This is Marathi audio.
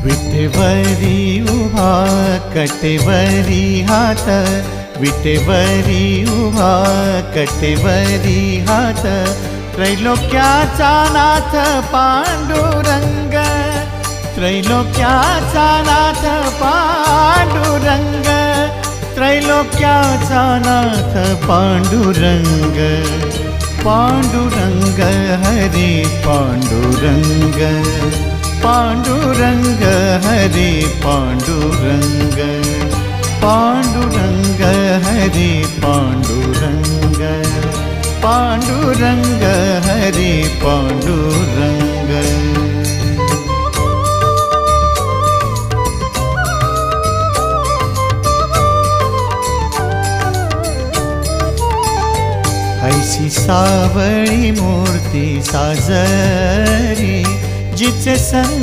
विटेवरी उभा कटेवरी हात, विटेवरी उभा कटेवरी हात, त्रैलोक्याचा नाथ पांडुरंग, त्रैलोक्याचा नाथ पांडुरंग, त्रैलोक्याचा नाथ पांडुरंग, पांडुरंग हरे पांडुरंग, पांडुरंग हरे पांडुरंग, पांडुरंग हरे पांडुरंग, पांडुरंग हरे पांडुरंग। ऐसी सावळी मूर्ती साजरी जिचे संत